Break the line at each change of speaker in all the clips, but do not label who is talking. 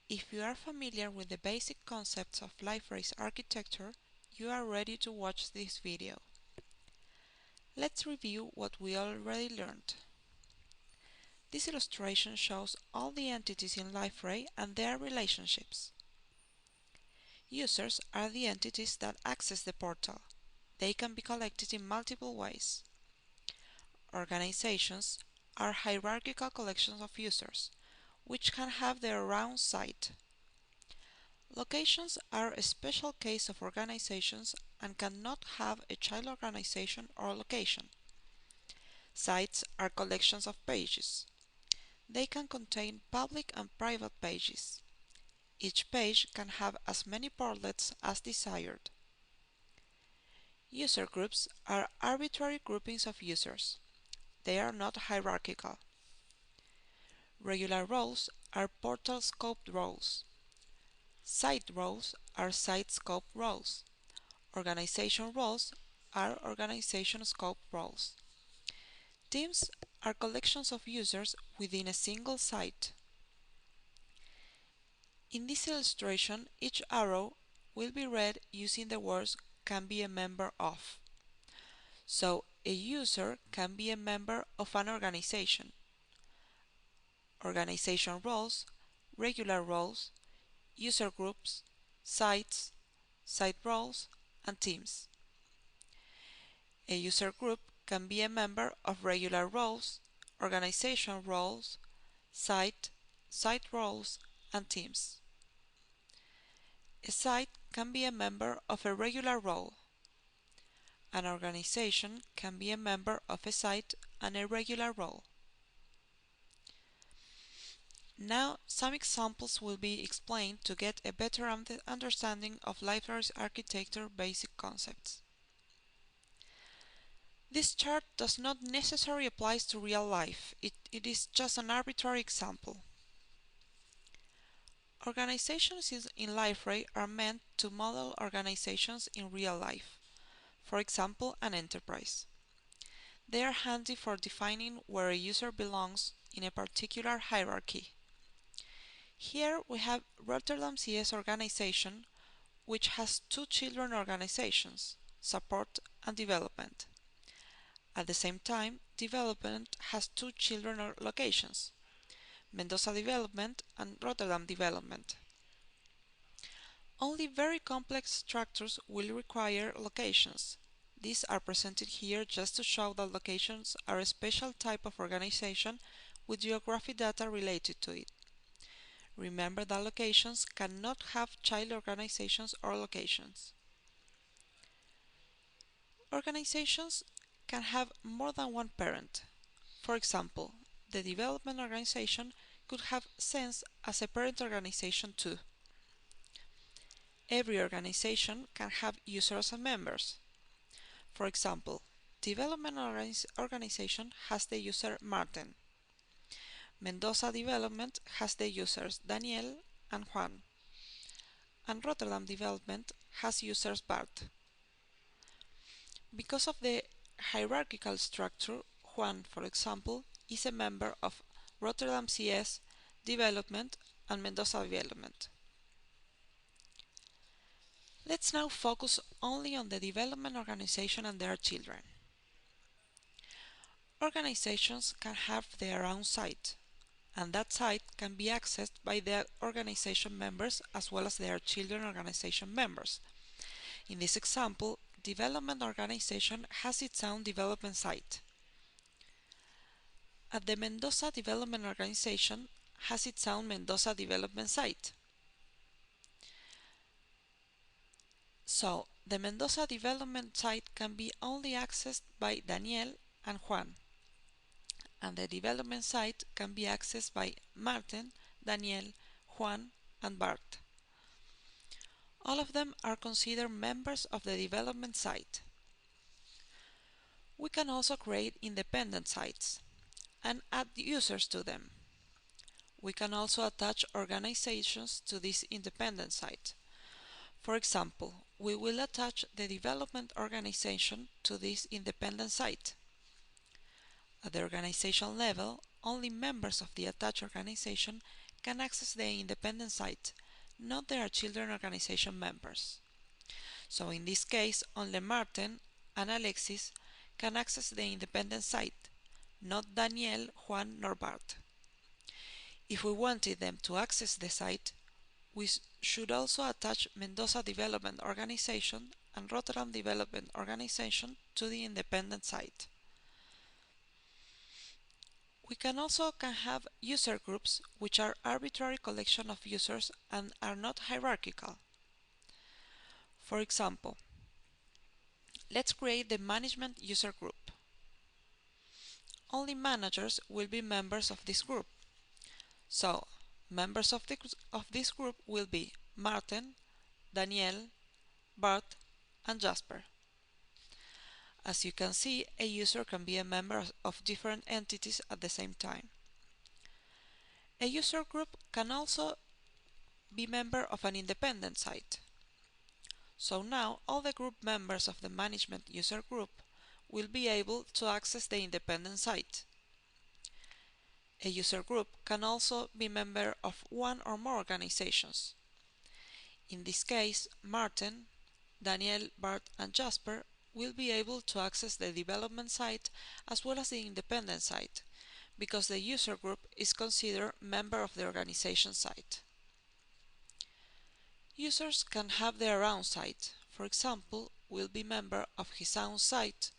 If you are familiar with the basic concepts of liferay's architecture, you are ready to watch this video. Let's review what we already learned. This illustration shows all the entities in liferay and their relationships. Users are the entities that access the portal. They can be collected in multiple ways. Organizations are hierarchical collections of users, which can have their own site. Locations are a special case of organizations and cannot have a child organization or location. Sites are collections of pages. They can contain public and private pages. Each page can have as many portlets as desired. User groups are arbitrary groupings of users. They are not hierarchical. Regular roles are portal scoped roles. Site roles are site scope roles. Organization roles are organization scope roles. Teams are collections of users within a single site. In this illustration, each arrow will be read using the words "can be a member of." So, a user can be a member of an organization. Organization roles, regular roles, user groups, sites, site roles, and teams. A user group can be a member of regular roles, organization roles, site roles, and teams. A site can be a member of a regular role. An organization can be a member of a site and a regular role. Now, some examples will be explained to get a better understanding of liferay's architecture basic concepts. This chart does not necessarily apply to real life. It is just an arbitrary example. Organizations in liferay are meant to model organizations in real life, for example, an enterprise. They are handy for defining where a user belongs in a particular hierarchy. Here we have Rotterdam CS organization, which has two children organizations, support and development. At the same time, development has two children locations, Mendoza Development and Rotterdam Development. Only very complex structures will require locations. These are presented here just to show that locations are a special type of organization with geographic data related to it. Remember that locations cannot have child organizations or locations. Organizations can have more than one parent. For example, the development organization could have SENSE as a parent organization too. Every organization can have users and members. For example, development organization has the user Martin. Mendoza Development has the users Daniel and Juan. And Rotterdam Development has users Bart. Because of the hierarchical structure, Juan, for example, is a member of Rotterdam CS Development and Mendoza Development. Let's now focus only on the development organization and their children. Organizations can have their own site, and that site can be accessed by the organization members as well as their children organization members. In this example, development organization has its own development site. At the Mendoza Development Organization has its own Mendoza Development site. So, the Mendoza Development site can be only accessed by Daniel and Juan, and the development site can be accessed by Martin, Daniel, Juan, and Bart. All of them are considered members of the development site. We can also create independent sites and add users to them. We can also attach organizations to this independent site. For example, we will attach the development organization to this independent site. At the organization level, only members of the attached organization can access the independent site, not their children organization members. So in this case, only Martin and Alexis can access the independent site, not Daniel, Juan, nor Bart. If we wanted them to access the site, we should also attach Mendoza Development Organization and Rotterdam Development Organization to the independent site. We can also have user groups, which are arbitrary collection of users and are not hierarchical. For example, let's create the management user group. Only managers will be members of this group. So, members of this group will be Martin, Daniel, Bart, and Jasper. As you can see, a user can be a member of different entities at the same time. A user group can also be member of an independent site. So now all the group members of the management user group will be able to access the independent site. A user group can also be member of one or more organizations. In this case, Martin, Daniel, Bart, and Jasper will be able to access the development site as well as the independent site, because the user group is considered member of the organization site. Users can have their own site. For example, will be member of his own site,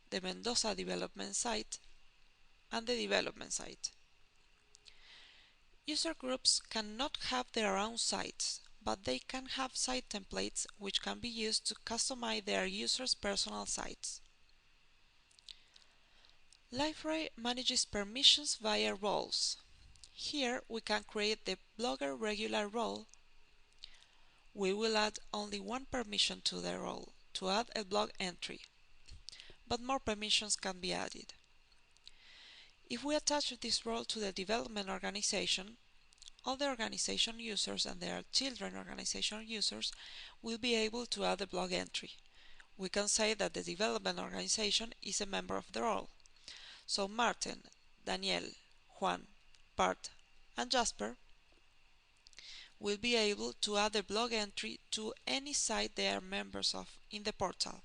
the Mendoza development site, and the development site. User groups cannot have their own sites, but they can have site templates which can be used to customize their users' personal sites. liferay manages permissions via roles. Here we can create the blogger regular role. We will add only one permission to the role, to add a blog entry, but more permissions can be added. If we attach this role to the development organization, all the organization users and their children organization users will be able to add a blog entry. We can say that the development organization is a member of the role. So Martin, Daniel, Juan, Bart, and Jasper will be able to add a blog entry to any site they are members of in the portal,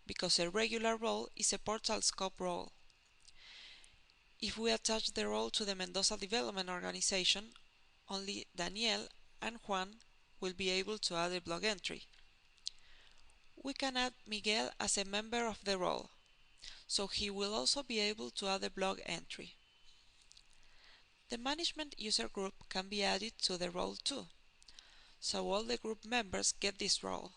because a regular role is a portal scope role. If we attach the role to the Mendoza Development Organization, only Daniel and Juan will be able to add a blog entry. We can add Miguel as a member of the role, so he will also be able to add a blog entry. The management user group can be added to the role too, so all the group members get this role.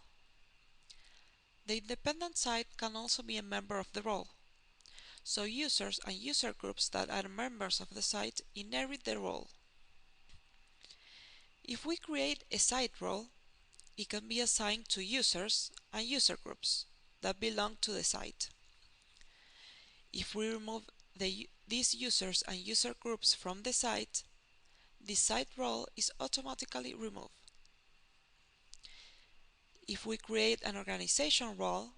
The independent site can also be a member of the role, so users and user groups that are members of the site inherit the role. If we create a site role, it can be assigned to users and user groups that belong to the site. If we remove these users and user groups from the site, the site role is automatically removed. If we create an organization role,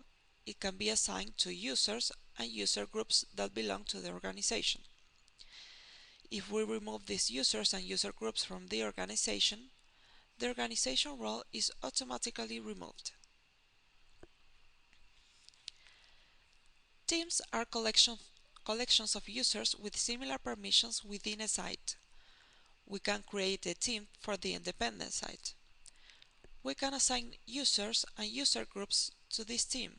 it can be assigned to users and user groups that belong to the organization. If we remove these users and user groups from the organization role is automatically removed. Teams are collections of users with similar permissions within a site. We can create a team for the independent site. We can assign users and user groups to this team,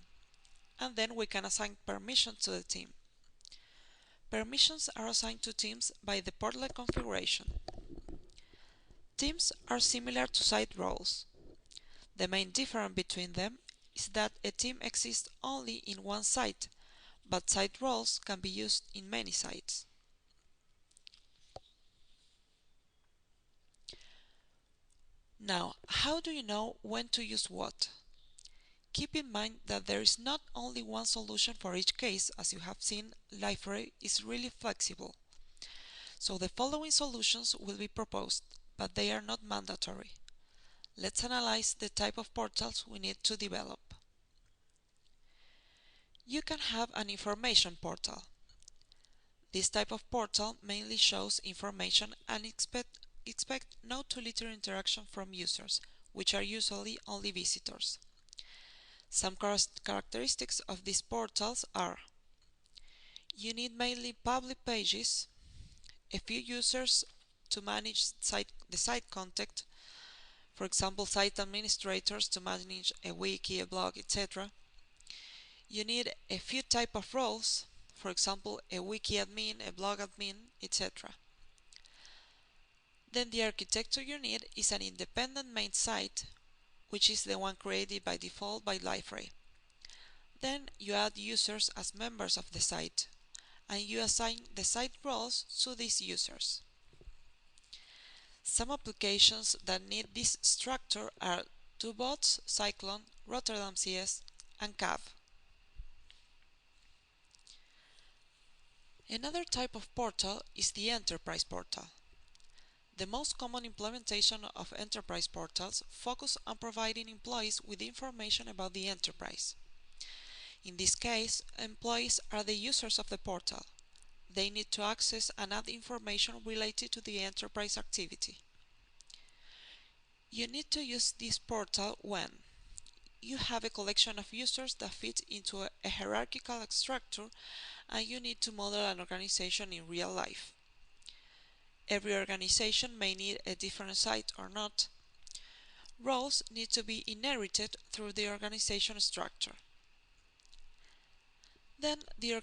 and then we can assign permissions to the team. Permissions are assigned to teams by the portlet configuration. Teams are similar to site roles. The main difference between them is that a team exists only in one site, but site roles can be used in many sites. Now, how do you know when to use what? Keep in mind that there is not only one solution for each case. As you have seen, liferay is really flexible. So the following solutions will be proposed, but they are not mandatory. Let's analyze the type of portals we need to develop. You can have an information portal. This type of portal mainly shows information and expect no too little interaction from users, which are usually only visitors. Some characteristics of these portals are: you need mainly public pages, a few users to manage the site content, for example, site administrators to manage a wiki, a blog, etc. You need a few type of roles, for example, a wiki admin, a blog admin, etc. Then the architecture you need is an independent main site, which is the one created by default by liferay. Then you add users as members of the site, and you assign the site roles to these users. Some applications that need this structure are Two-Bots, Cyclone, Rotterdam CS, and Cav. Another type of portal is the enterprise portal. The most common implementation of enterprise portals focus on providing employees with information about the enterprise. In this case, employees are the users of the portal. They need to access and add information related to the enterprise activity. You need to use this portal when you have a collection of users that fit into a hierarchical structure and you need to model an organization in real life. Every organization may need a different site or not. Roles need to be inherited through the organization structure. Then the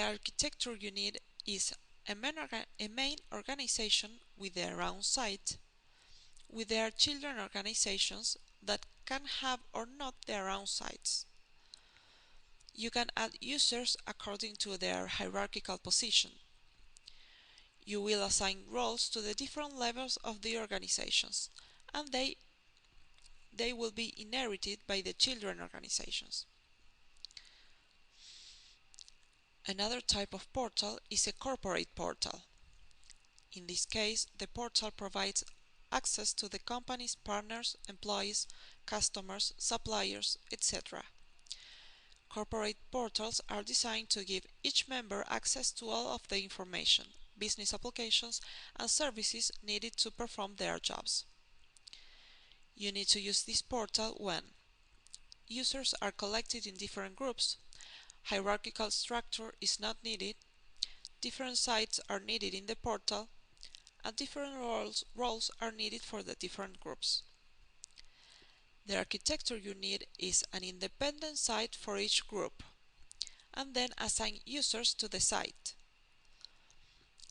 architecture you need is a main organization with their own site, with their children organizations that can have or not their own sites. You can add users according to their hierarchical position. You will assign roles to the different levels of the organizations, and they will be inherited by the children organizations. Another type of portal is a corporate portal. In this case, the portal provides access to the company's partners, employees, customers, suppliers, etc. Corporate portals are designed to give each member access to all of the information, business applications, and services needed to perform their jobs. You need to use this portal when users are collected in different groups, hierarchical structure is not needed, different sites are needed in the portal, and different roles are needed for the different groups. The architecture you need is an independent site for each group, and then assign users to the site.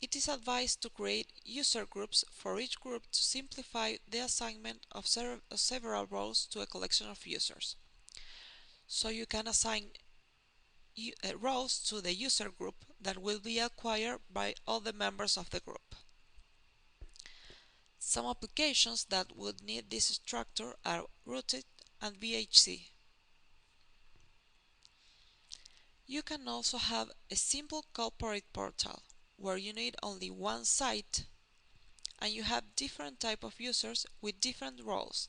It is advised to create user groups for each group to simplify the assignment of several roles to a collection of users. So you can assign roles to the user group that will be acquired by all the members of the group. Some applications that would need this structure are Rooted and VHC. You can also have a simple corporate portal where you need only one site and you have different type of users with different roles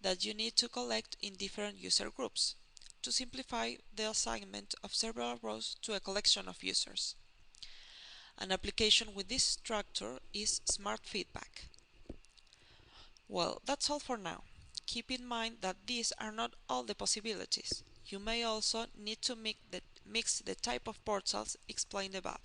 that you need to collect in different user groups to simplify the assignment of several roles to a collection of users. An application with this structure is Smart Feedback. Well, that's all for now. Keep in mind that these are not all the possibilities. You may also need to mix the type of portals explained above.